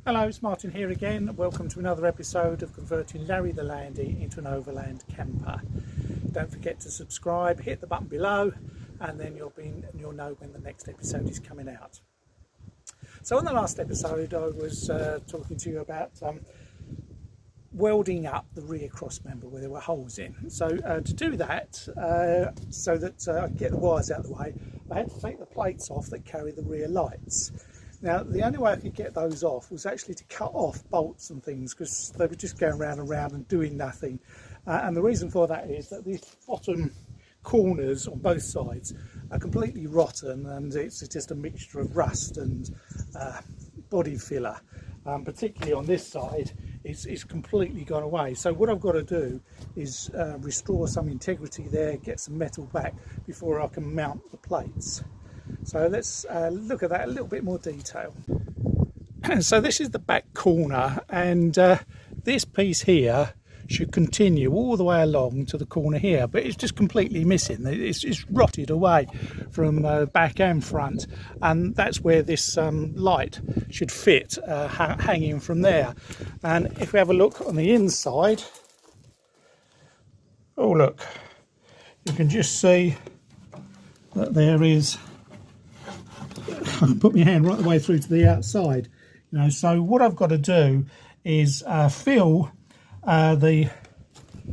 Hello, it's Martin here again. Welcome to another episode of converting Larry the Landy into an Overland camper. Don't forget to subscribe, hit the button below, and then you'll know when the next episode is coming out. So on the last episode I was talking to you about welding up the rear cross member where there were holes in. So to do that, so that I could get the wires out of the way, I had to take the plates off that carry the rear lights. Now, the only way I could get those off was actually to cut off bolts and things, because they were just going round and round and doing nothing. And the reason for that is that these bottom corners on both sides are completely rotten, and it's just a mixture of rust and body filler. Particularly on this side, it's completely gone away. So what I've got to do is restore some integrity there, get some metal back before I can mount the plates. So let's look at that in a little bit more detail. So this is the back corner, and this piece here should continue all the way along to the corner here, but it's just completely missing. It's rotted away from back and front, and that's where this light should fit, hanging from there. And if we have a look on the inside, oh look, you can just see that there is, I can put my hand right the way through to the outside, you know. So what I've got to do is fill the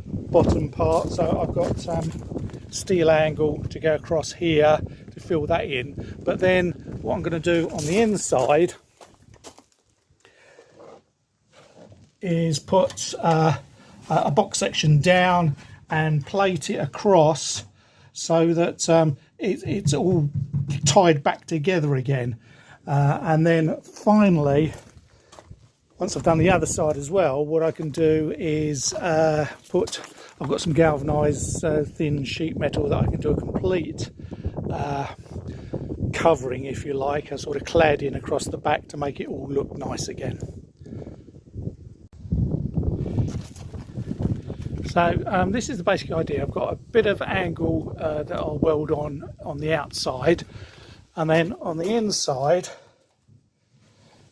bottom part. So I've got steel angle to go across here to fill that in, but then what I'm going to do on the inside is put a box section down and plate it across so that it's all tied back together again, and then finally, once I've done the other side as well, what I can do is I've got some galvanised thin sheet metal that I can do a complete covering, if you like, a sort of cladding across the back to make it all look nice again. So this is the basic idea. I've got a bit of angle that I'll weld on the outside, and then on the inside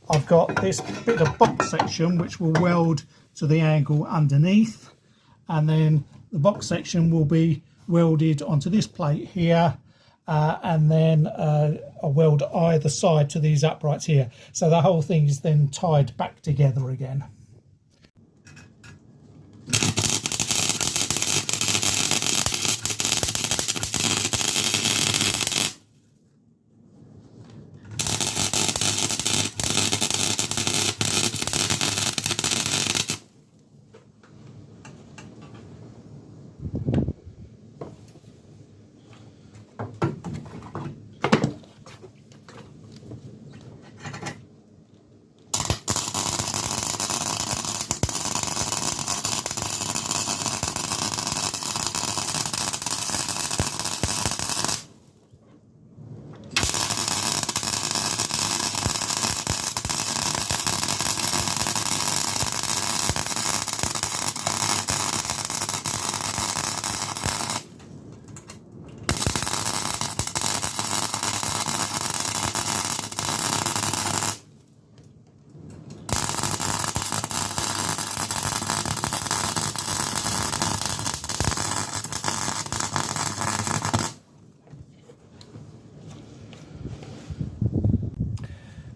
I've got this bit of box section which will weld to the angle underneath, and then the box section will be welded onto this plate here, and then I'll weld either side to these uprights here. So the whole thing is then tied back together again.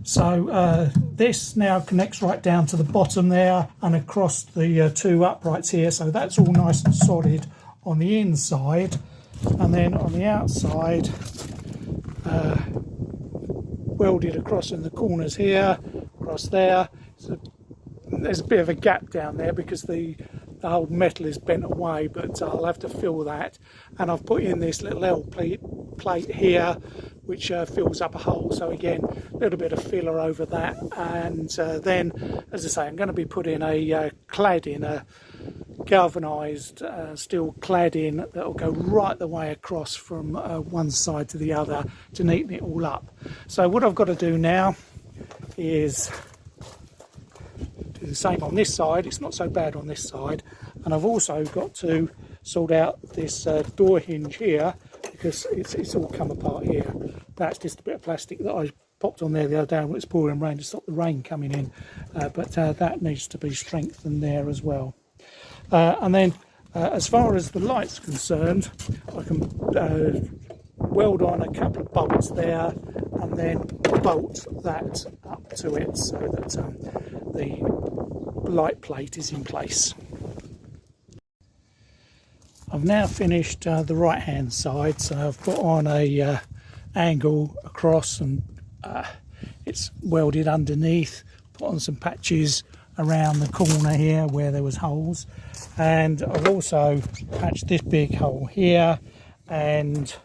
So this now connects right down to the bottom there and across the two uprights here, so that's all nice and solid on the inside. And then on the outside, welded across in the corners here, across there. So there's a bit of a gap down there because the whole metal is bent away, but I'll have to fill that. And I've put in this little L plate here which fills up a hole, so again a little bit of filler over that. And then, as I say, I'm going to be putting a cladding, a galvanised steel cladding that will go right the way across from one side to the other to neaten it all up. So what I've got to do now is do the same on this side. It's not so bad on this side, and I've also got to sort out this door hinge here because it's all come apart here. That's just a bit of plastic that I popped on there the other day when it was pouring rain to stop the rain coming in, but that needs to be strengthened there as well. And then as far as the light's concerned, I can weld on a couple of bolts there and then bolt that up to it so that the light plate is in place. I've now finished the right hand side, so I've put on a angle across and it's welded underneath, put on some patches around the corner here where there was holes, and I've also patched this big hole here and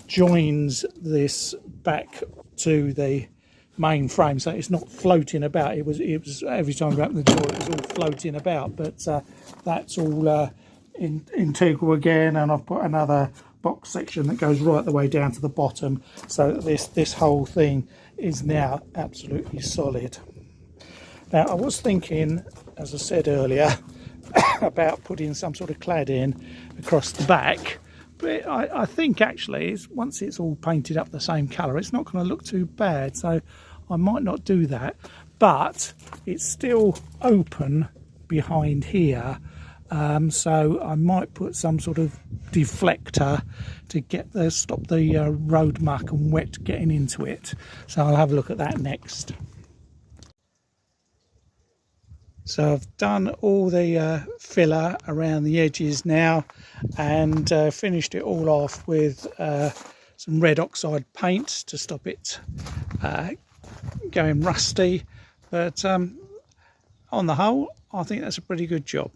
joins this back to the main frame so it's not floating about. It was every time I opened the door it was all floating about, but that's all integral again, and I've put another box section that goes right the way down to the bottom, so this whole thing is now absolutely solid. Now I was thinking, as I said earlier, about putting some sort of cladding across the back, but I think actually once it's all painted up the same colour it's not going to look too bad, so I might not do that. But it's still open behind here, so I might put some sort of deflector to stop the road muck and wet getting into it, so I'll have a look at that next. So I've done all the filler around the edges now, and finished it all off with some red oxide paint to stop it going rusty, but on the whole I think that's a pretty good job.